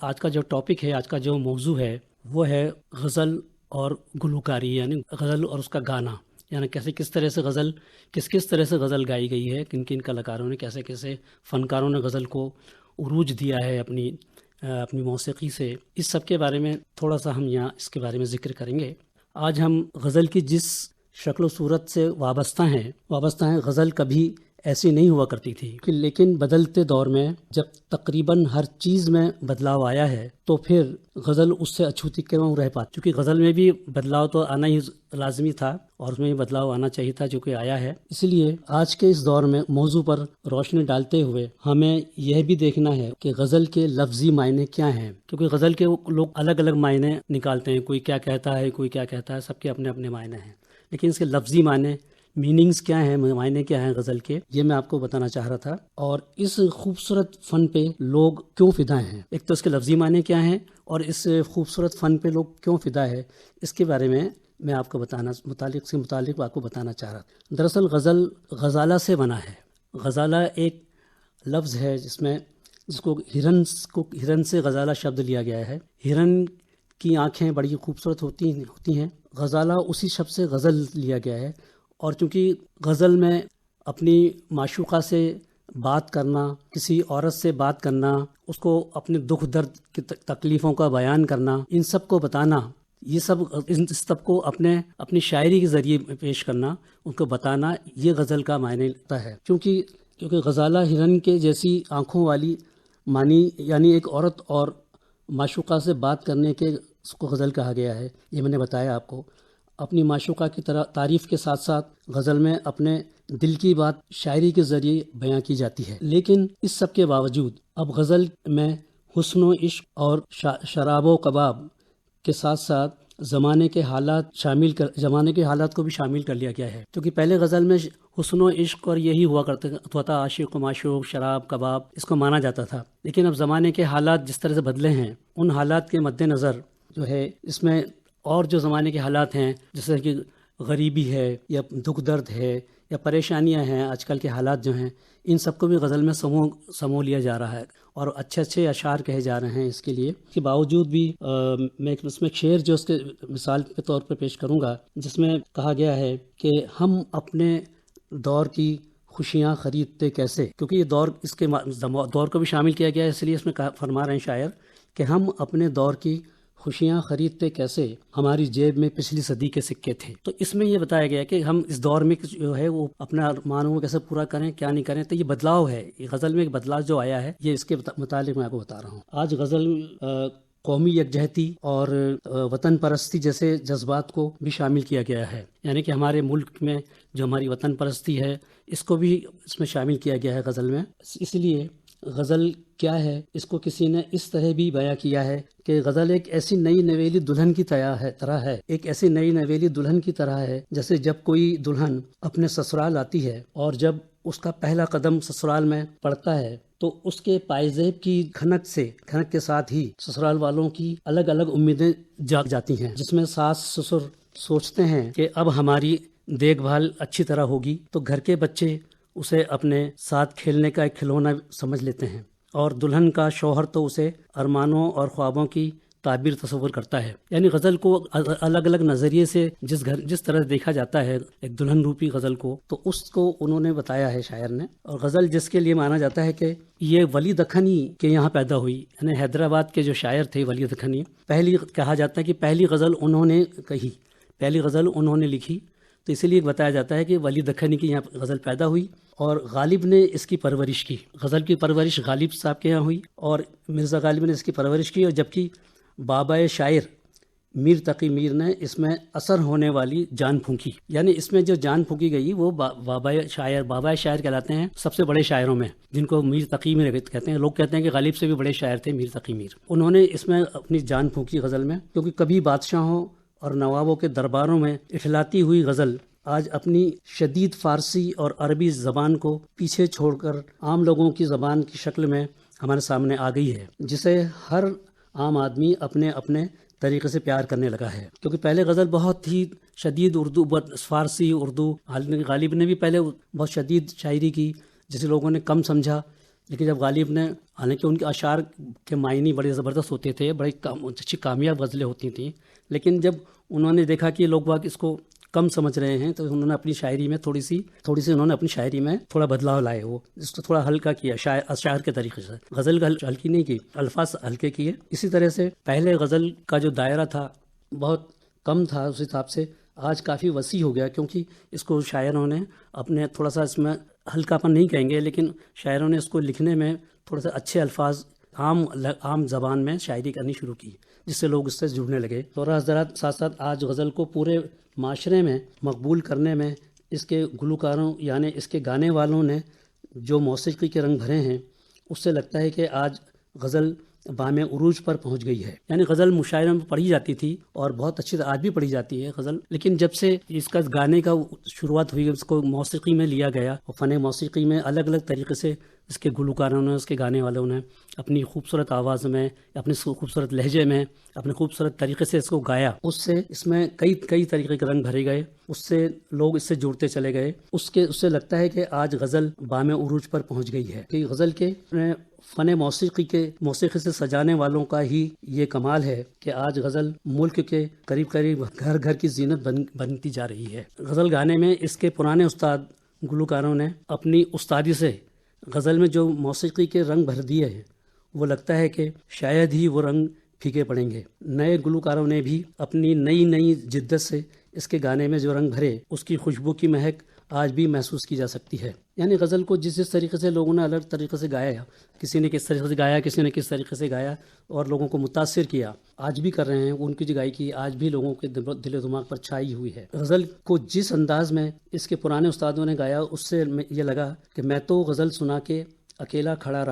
آج کا جو ٹاپک ہے، آج کا جو موضوع ہے وہ ہے غزل اور گلوکاری، یعنی غزل اور اس کا گانا، یعنی کس طرح سے غزل کس طرح سے غزل گائی گئی ہے، کن کن کلاکاروں نے، کیسے فنکاروں نے غزل کو عروج دیا ہے اپنی موسیقی سے. اس سب کے بارے میں تھوڑا سا ہم یہاں اس کے بارے میں ذکر کریں گے. آج ہم غزل کی جس شکل و صورت سے وابستہ ہیں، غزل کبھی ایسی نہیں ہوا کرتی تھی، لیکن بدلتے دور میں جب تقریباً ہر چیز میں بدلاؤ آیا ہے تو پھر غزل اس سے اچھوتی کیوں رہ پاتی، کیونکہ غزل میں بھی بدلاؤ تو آنا ہی لازمی تھا اور اس میں بھی بدلاؤ آنا چاہیے تھا جو کہ آیا ہے. اس لیے آج کے اس دور میں موضوع پر روشنی ڈالتے ہوئے ہمیں یہ بھی دیکھنا ہے کہ غزل کے لفظی معنی کیا ہیں، کیونکہ غزل کے لوگ الگ الگ معنی نکالتے ہیں، کوئی کیا کہتا ہے، کوئی کیا کہتا ہے، سب کے اپنے اپنے معنی ہیں، لیکن اس کے لفظی معنی، میننگز کیا ہیں، معنی کیا ہیں غزل کے، یہ میں آپ کو بتانا چاہ رہا تھا. اور اس خوبصورت فن پہ لوگ کیوں فدا ہیں، ایک تو اس کے لفظی معنی کیا ہیں اور اس خوبصورت فن پہ لوگ کیوں فدا ہے، اس کے بارے میں آپ کو متعلق آپ کو بتانا چاہ رہا تھا. دراصل غزل غزالہ سے بنا ہے. غزالہ ایک لفظ ہے جس کو ہرن سے غزالہ شبد لیا گیا ہے. ہرن کی آنکھیں بڑی خوبصورت ہوتی ہیں. غزالہ اسی شبد سے غزل لیا گیا ہے. اور چونکہ غزل میں اپنی معشوقہ سے بات کرنا، کسی عورت سے بات کرنا، اس کو اپنے دکھ درد کی تکلیفوں کا بیان کرنا، ان سب کو بتانا، ان سب کو اپنی شاعری کے ذریعے پیش کرنا، ان کو بتانا، یہ غزل کا معنی ہوتا ہے. کیونکہ غزالہ ہرن کے جیسی آنکھوں والی معنی، یعنی ایک عورت اور معشوقہ سے بات کرنے کے اس کو غزل کہا گیا ہے. یہ میں نے بتایا آپ کو. اپنی معشوقہ کی تعریف کے ساتھ ساتھ غزل میں اپنے دل کی بات شاعری کے ذریعے بیان کی جاتی ہے. لیکن اس سب کے باوجود اب غزل میں حسن و عشق اور شراب و کباب کے ساتھ ساتھ زمانے کے حالات کو بھی شامل کر لیا گیا ہے. کیونکہ پہلے غزل میں حسن و عشق اور یہی ہوا کرتا تھا، عاشق و معشوق، شراب، کباب، اس کو مانا جاتا تھا. لیکن اب زمانے کے حالات جس طرح سے بدلے ہیں، ان حالات کے مد نظر جو ہے اس میں اور جو زمانے کے حالات ہیں، جیسے کہ غریبی ہے یا دکھ درد ہے یا پریشانیاں ہیں، آج کل کے حالات جو ہیں، ان سب کو بھی غزل میں سمو لیا جا رہا ہے اور اچھے اشعار کہے جا رہے ہیں. اس کے باوجود بھی میں اس میں ایک شعر جو اس کے مثال کے طور پر پیش کروں گا، جس میں کہا گیا ہے کہ ہم اپنے دور کی خوشیاں خریدتے کیسے. کیونکہ یہ اس کے دور کو بھی شامل کیا گیا ہے، اس لیے اس میں فرما رہے ہیں شاعر کہ ہم اپنے دور کی خوشیاں خریدتے کیسے، ہماری جیب میں پچھلی صدی کے سکے تھے. تو اس میں یہ بتایا گیا کہ ہم اس دور میں جو ہے وہ اپنا ارمانوں کو کیسے پورا کریں، کیا نہیں کریں. تو یہ بدلاؤ ہے، یہ غزل میں ایک بدلاؤ جو آیا ہے، یہ اس کے متعلق میں آپ کو بتا رہا ہوں. آج غزل قومی یکجہتی اور وطن پرستی جیسے جذبات کو بھی شامل کیا گیا ہے. یعنی کہ ہمارے ملک میں جو ہماری وطن پرستی ہے، اس کو بھی اس میں شامل کیا گیا ہے غزل میں. اس لیے غزل کیا ہے، اس کو کسی نے اس طرح بھی بیان کیا ہے کہ غزل ایک ایسی نئی نویلی دلہن کی طرح ہے، ایک ایسی نئی نویلی دلہن کی طرح ہے جیسے جب کوئی دلہن اپنے سسرال آتی ہے اور جب اس کا پہلا قدم سسرال میں پڑتا ہے تو اس کے پائزیب کی کھنک کے ساتھ ہی سسرال والوں کی الگ الگ امیدیں جاگ جاتی ہیں، جس میں ساس سسر سوچتے ہیں کہ اب ہماری دیکھ بھال اچھی طرح ہوگی، تو گھر کے بچے اسے اپنے ساتھ کھیلنے کا ایک کھلونا سمجھ لیتے ہیں، اور دلہن کا شوہر تو اسے ارمانوں اور خوابوں کی تعبیر تصور کرتا ہے. یعنی غزل کو الگ الگ نظریے سے جس طرح دیکھا جاتا ہے ایک دلہن روپی غزل کو، تو اس کو انہوں نے بتایا ہے شاعر نے. اور غزل جس کے لیے مانا جاتا ہے کہ یہ ولی دکنی کے یہاں پیدا ہوئی، یعنی حیدرآباد کے جو شاعر تھے ولی دکنی، کہا جاتا ہے کہ پہلی غزل انہوں نے لکھی. تو اسی لیے بتایا جاتا ہے کہ ولی دکنی کی یہاں غزل پیدا ہوئی اور غالب نے اس کی پرورش کی. غزل کی پرورش غالب صاحب کے یہاں ہوئی اور مرزا غالب نے اس کی پرورش کی، اور جبکہ بابا شاعر میر تقی میر نے اس میں اثر ہونے والی جان پھونکی. یعنی اس میں جو جان پھونکی گئی وہ بابا شاعر کہلاتے ہیں سب سے بڑے شاعروں میں، جن کو میر تقی میر کہتے ہیں. لوگ کہتے ہیں کہ غالب سے بھی بڑے شاعر تھے میر تقی میر. انہوں نے اس میں اپنی جان پھونکی غزل میں، کیونکہ کبھی بادشاہوں اور نوابوں کے درباروں میں اٹھلاتی ہوئی غزل آج اپنی شدید فارسی اور عربی زبان کو پیچھے چھوڑ کر عام لوگوں کی زبان کی شکل میں ہمارے سامنے آ گئی ہے، جسے ہر عام آدمی اپنے طریقے سے پیار کرنے لگا ہے. کیونکہ پہلے غزل بہت ہی شدید فارسی اردو، غالب نے بھی پہلے بہت شدید شاعری کی، جسے لوگوں نے کم سمجھا. لیکن جب غالب نے، حالانکہ ان کے اشعار کے معنی بڑے زبردست ہوتے تھے، بڑی اچھی کامیاب غزلیں ہوتی تھیں، لیکن جب انہوں نے دیکھا کہ لوگ باگ اس کو کم سمجھ رہے ہیں تو انہوں نے اپنی شاعری میں تھوڑی سی انہوں نے اپنی شاعری میں تھوڑا بدلاؤ لائے، وہ اس کو تھوڑا ہلکا کیا، اشعار کے طریقے سے غزل کا ہلکی نہیں کی، الفاظ ہلکے کیے۔ اسی طرح سے پہلے غزل کا جو دائرہ تھا بہت کم تھا، اس حساب سے آج کافی وسیع ہو گیا، کیونکہ اس کو شاعروں نے اپنے تھوڑا سا اس میں ہلکا پن نہیں کہیں گے، لیکن شاعروں نے اس کو لکھنے میں تھوڑا سا اچھے الفاظ عام زبان میں شاعری کرنی شروع کی، جس سے لوگ اس سے جڑنے لگے۔ اور حضرات ساتھ ساتھ آج غزل کو پورے معاشرے میں مقبول کرنے میں اس کے گلوکاروں یعنی اس کے گانے والوں نے جو موسیقی کے رنگ بھرے ہیں، اس سے لگتا ہے کہ آج غزل بام عروج پر پہنچ گئی ہے۔ یعنی غزل مشاعرے میں پڑھی جاتی تھی اور بہت اچھی آج بھی پڑھی جاتی ہے غزل، لیکن جب سے اس کا گانے کا شروعات ہوئی، اس کو موسیقی میں لیا گیا اور فن موسیقی میں الگ الگ طریقے سے اس کے گلوکاروں نے، اس کے گانے والوں نے اپنی خوبصورت آواز میں، اپنے خوبصورت لہجے میں، اپنے خوبصورت طریقے سے اس کو گایا، اس سے اس میں کئی طریقے کے رنگ بھرے گئے، اس سے لوگ اس سے جڑتے چلے گئے، اس سے لگتا ہے کہ آج غزل بام عروج پر پہنچ گئی ہے۔ کہ غزل کے فن موسیقی سے سجانے والوں کا ہی یہ کمال ہے کہ آج غزل ملک کے قریب گھر گھر کی زینت بنتی جا رہی ہے۔ غزل گانے میں اس کے پرانے استاد گلوکاروں نے اپنی استادی سے غزل میں جو موسیقی کے رنگ بھر دیے ہیں، وہ لگتا ہے کہ شاید ہی وہ رنگ پھیکے پڑیں گے۔ نئے گلوکاروں نے بھی اپنی نئی جدت سے اس کے گانے میں جو رنگ بھرے، اس کی خوشبو کی مہک آج بھی محسوس کی جا سکتی ہے۔ یعنی غزل کو جس طریقے سے لوگوں نے الگ طریقے سے گایا، کسی نے کس طریقے سے گایا، کسی نے کس طریقے سے گایا اور لوگوں کو متاثر کیا، آج بھی کر رہے ہیں، ان کی جو گائیکی آج بھی لوگوں کے دل و دماغ پر چھائی ہوئی ہے۔ غزل کو جس انداز میں اس کے پرانے استادوں نے گایا، اس سے یہ لگا کہ میں تو غزل سنا کے اکیلا کھڑا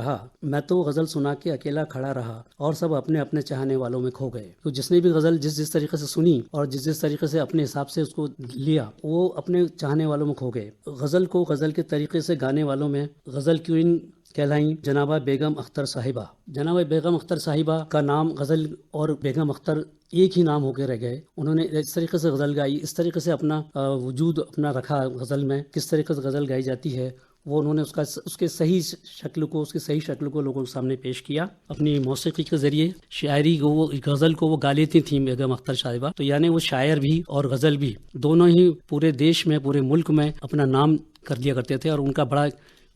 رہا اور سب اپنے اپنے چاہنے والوں میں کھو گئے۔ تو جس نے بھی غزل جس طریقے سے سنی اور جس طریقے سے اپنے حساب سے اس کو لیا، وہ اپنے چاہنے والوں میں کھو گئے۔ غزل کو غزل کے طریقے سے گانے والوں میں غزل کوئن کہلائیں جنابہ بیگم اختر صاحبہ۔ جناب بیگم اختر صاحبہ کا نام غزل اور بیگم اختر ایک ہی نام ہو کے رہ گئے۔ انہوں نے اس طریقے سے غزل گائی، اس طریقے سے اپنا وجود اپنا رکھا غزل میں، کس طریقے سے غزل گائی جاتی ہے، وہ انہوں نے اس کی صحیح شکل کو لوگوں کے سامنے پیش کیا اپنی موسیقی کے ذریعے۔ شاعری کو وہ غزل کو وہ گا لیتی تھیں بیگم اختر صاحبہ، تو یعنی وہ شاعر بھی اور غزل بھی دونوں ہی پورے دیش میں، پورے ملک میں اپنا نام کر دیا کرتے تھے، اور ان کا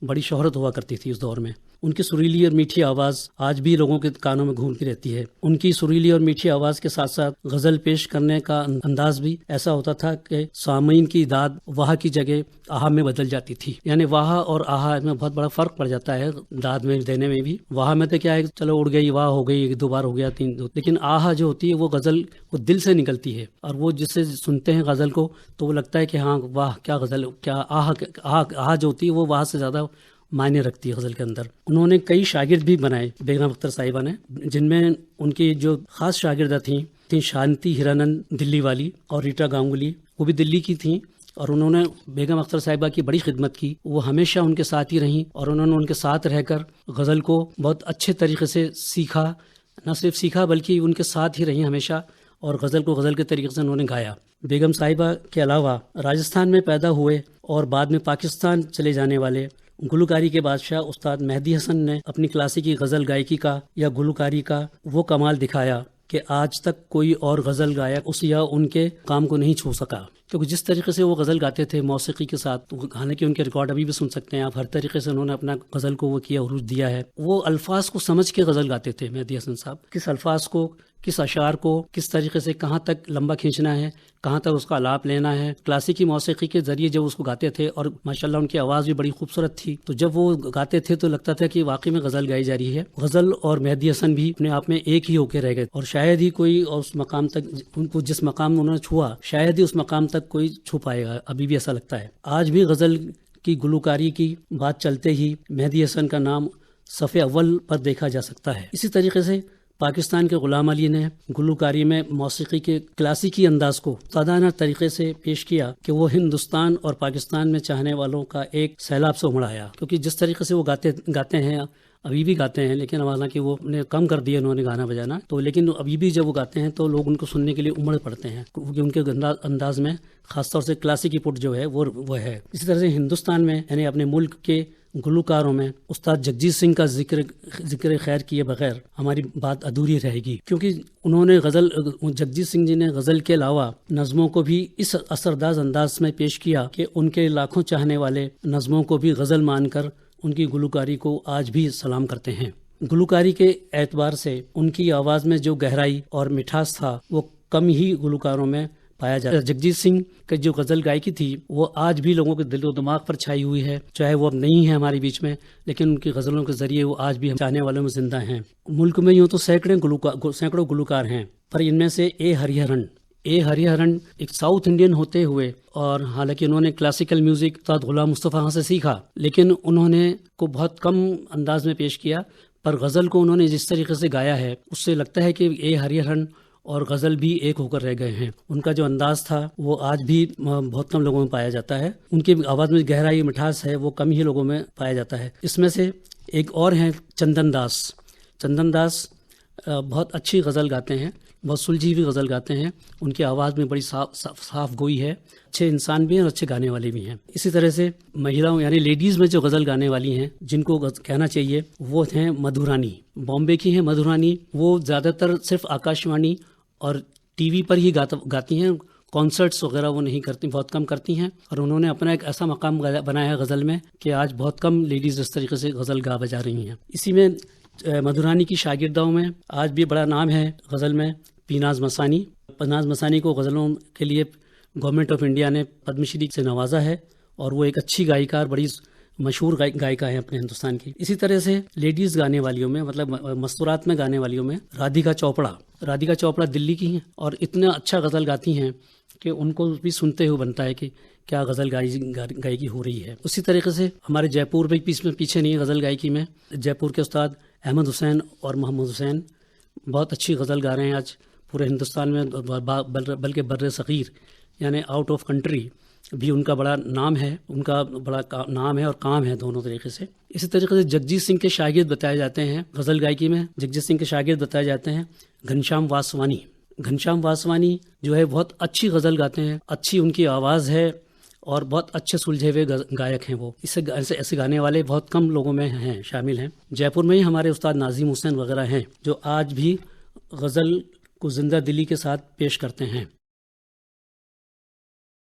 بڑی شہرت ہوا کرتی تھی اس دور میں۔ ان کی سریلی اور میٹھی آواز آج بھی لوگوں کے کانوں میں گھومتی رہتی ہے۔ ان کی سریلی اور میٹھی آواز کے ساتھ ساتھ غزل پیش کرنے کا انداز بھی ایسا ہوتا تھا کہ سامعین کی داد واہ کی جگہ آہا میں بدل جاتی تھی۔ یعنی واہ اور آہا میں بہت بڑا فرق پڑ جاتا ہے داد میں دینے میں بھی۔ واہ میں تو کیا ہے، چلو اڑ گئی، واہ ہو گئی، 2 بار ہو گیا، 3، لیکن آہا جو ہوتی ہے وہ غزل وہ دل سے نکلتی ہے، اور وہ جس سے سنتے ہیں غزل کو تو وہ لگتا ہے کہ ہاں واہ کیا غزل، کیا آہا جو ہوتی ہے وہ واہ سے زیادہ معنی رکھتی ہے غزل کے اندر۔ انہوں نے کئی شاگرد بھی بنائے بیگم اختر صاحبہ نے، جن میں ان کی جو خاص شاگردہ تھیں شانتی ہرانند دلی والی اور ریٹا گانگولی، وہ بھی دلی کی تھیں، اور انہوں نے بیگم اختر صاحبہ کی بڑی خدمت کی۔ وہ ہمیشہ ان کے ساتھ ہی رہیں، اور انہوں نے ان کے ساتھ رہ کر غزل کو بہت اچھے طریقے سے سیکھا، نہ صرف سیکھا بلکہ ان کے ساتھ ہی رہیں ہمیشہ، اور غزل کو غزل کے طریقے سے انہوں نے گایا۔ بیگم صاحبہ کے علاوہ راجستھان میں پیدا ہوئے اور بعد میں پاکستان چلے جانے والے گلوکاری کے بادشاہ استاد مہدی حسن نے اپنی کلاسیکی غزل گائیکی کا یا گلوکاری کا وہ کمال دکھایا کہ آج تک کوئی اور غزل گائک اس یا ان کے کام کو نہیں چھو سکا، کیونکہ جس طریقے سے وہ غزل گاتے تھے موسیقی کے ساتھ، حالانکہ ان کے ریکارڈ ابھی بھی سن سکتے ہیں آپ، ہر طریقے سے انہوں نے اپنا غزل کو وہ کیا، عروج دیا ہے۔ وہ الفاظ کو سمجھ کے غزل گاتے تھے مہدی حسن صاحب، کس الفاظ کو، کس اشعار کو کس طریقے سے کہاں تک لمبا کھینچنا ہے، کہاں تک اس کا آلاپ لینا ہے۔ کلاسیکی موسیقی کے ذریعے جب اس کو گاتے تھے، اور ماشاءاللہ ان کی آواز بھی بڑی خوبصورت تھی، تو جب وہ گاتے تھے تو لگتا تھا کہ واقعی میں غزل گائی جا رہی ہے۔ غزل اور مہدی حسن بھی اپنے آپ میں ایک ہی ہو کے رہ گئے، اور شاید ہی کوئی اس مقام تک، ان کو جس مقام انہوں نے چھوا، شاید ہی اس مقام تک کوئی چھو پائے گا، ابھی بھی ایسا لگتا ہے۔ آج بھی غزل کی گلوکاری کی بات چلتے ہی مہدی حسن کا نام صف اول پر دیکھا جا سکتا ہے۔ اسی طریقے سے پاکستان کے غلام علی نے گلوکاری میں موسیقی کے کلاسیکی انداز کو سادانہ طریقے سے پیش کیا کہ وہ ہندوستان اور پاکستان میں چاہنے والوں کا ایک سیلاب سے امڑ آیا، کیونکہ جس طریقے سے وہ گاتے ہیں، ابھی بھی گاتے ہیں، لیکن حالانکہ وہ نے کم کر دیا انہوں نے گانا بجانا، تو لیکن ابھی بھی جب وہ گاتے ہیں تو لوگ ان کو سننے کے لیے امڑ پڑتے ہیں، کیونکہ ان کے انداز میں خاص طور سے کلاسیکی پٹ جو ہے وہ ہے۔ اسی طرح سے ہندوستان میں یعنی اپنے ملک کے گلوکاروں میں استاد جگجیت سنگھ کا ذکر خیر کیے بغیر ہماری بات ادھوری رہے گی، کیونکہ انہوں نے جگجیت سنگھ جی نے غزل کے علاوہ نظموں کو بھی اس اثرداز انداز میں پیش کیا کہ ان کے لاکھوں چاہنے والے نظموں کو بھی غزل مان کر ان کی گلوکاری کو آج بھی سلام کرتے ہیں۔ گلوکاری کے اعتبار سے ان کی آواز میں جو گہرائی اور مٹھاس تھا وہ کم ہی گلوکاروں میں پایا جاتا ہے۔ جگجیت سنگھ کی جو غزل گائکی تھی وہ آج بھی لوگوں کے دل و دماغ پر چھائی ہوئی ہے، چاہے وہ اب نہیں ہے ہمارے بیچ میں، لیکن ان کی غزلوں کے ذریعے وہ آج بھی چاہنے والوں میں زندہ ہیں۔ ملک میں یوں تو سینکڑوں گلوکار ہیں، پر ان میں سے اے ہری ہرن ایک ساؤتھ انڈین ہوتے ہوئے، اور حالانکہ انہوں نے کلاسیکل میوزک استاد غلام مصطفیٰ خان سے سیکھا، لیکن انہوں نے کو بہت کم انداز میں پیش کیا، پر غزل کو انہوں نے جس طریقے سے گایا ہے اس سے لگتا ہے کہ اے ہری ہرن اور غزل بھی ایک ہو کر رہ گئے ہیں۔ ان کا جو انداز تھا وہ آج بھی بہت کم لوگوں میں پایا جاتا ہے، ان کی آواز میں گہرائی مٹھاس ہے وہ کم ہی لوگوں میں پایا جاتا ہے۔ اس میں سے ایک اور ہیں چندن داس بہت اچھی غزل گاتے ہیں، بہت سلجھی ہوئی غزل گاتے ہیں، ان کی آواز میں بڑی صاف گوئی ہے، اچھے انسان بھی ہیں اور اچھے گانے والے بھی ہیں۔ اسی طرح سے مہیلاؤں یعنی لیڈیز میں جو غزل گانے والی ہیں جن کو کہنا چاہیے وہ ہیں مدھورانی، بامبے کی ہیں مدھورانی۔ وہ زیادہ تر صرف آکاشوانی اور ٹی وی پر ہی گاتی ہیں، کانسرٹس وغیرہ وہ نہیں کرتی، بہت کم کرتی ہیں، اور انہوں نے اپنا ایک ایسا مقام بنایا ہے غزل میں کہ آج بہت کم لیڈیز اس طریقے سے غزل گا بجا رہی ہیں۔ اسی میں مدھورانی کی شاگرداؤں میں آج بھی بڑا نام ہے غزل میں پیناز مسانی کو غزلوں کے لیے گورنمنٹ آف انڈیا نے پدم شری سے نوازا ہے، اور وہ ایک اچھی گائیکار، بڑی مشہور گائیکا ہے اپنے ہندوستان کی۔ اسی طرح سے لیڈیز گانے والیوں میں مطلب مستورات میں گانے والیوں میں رادھیکا چوپڑا دلی کی ہیں، اور اتنا اچھا غزل گاتی ہیں کہ ان کو بھی سنتے ہوئے بنتا ہے کہ کیا غزل گائیکی ہو رہی ہے۔ اسی طریقے سے ہمارے جے پور بھی پیچھے نہیں ہے غزل گائیکی میں۔ جے پور کے استاد احمد حسین اور محمد حسین بہت اچھی غزل گا رہے ہیں آج پورے ہندوستان میں، بلکہ بر صغیر یعنی آؤٹ آف کنٹری بھی ان کا بڑا نام ہے، اور کام ہے دونوں طریقے سے۔ اسی طریقے سے جگجیت سنگھ کے شاگرد بتائے جاتے ہیں غزل گائیکی میں، گھنشیام واسوانی جو ہے بہت اچھی غزل گاتے ہیں، اچھی ان کی آواز ہے اور بہت اچھے سلجھے ہوئے گائک ہیں وہ۔ ایسے گانے والے بہت کم لوگوں میں ہیں، شامل ہیں۔ جے پور میں ہی ہمارے استاد ناظم حسین وغیرہ ہیں جو آج بھی غزل کو زندہ دلی کے ساتھ پیش کرتے ہیں۔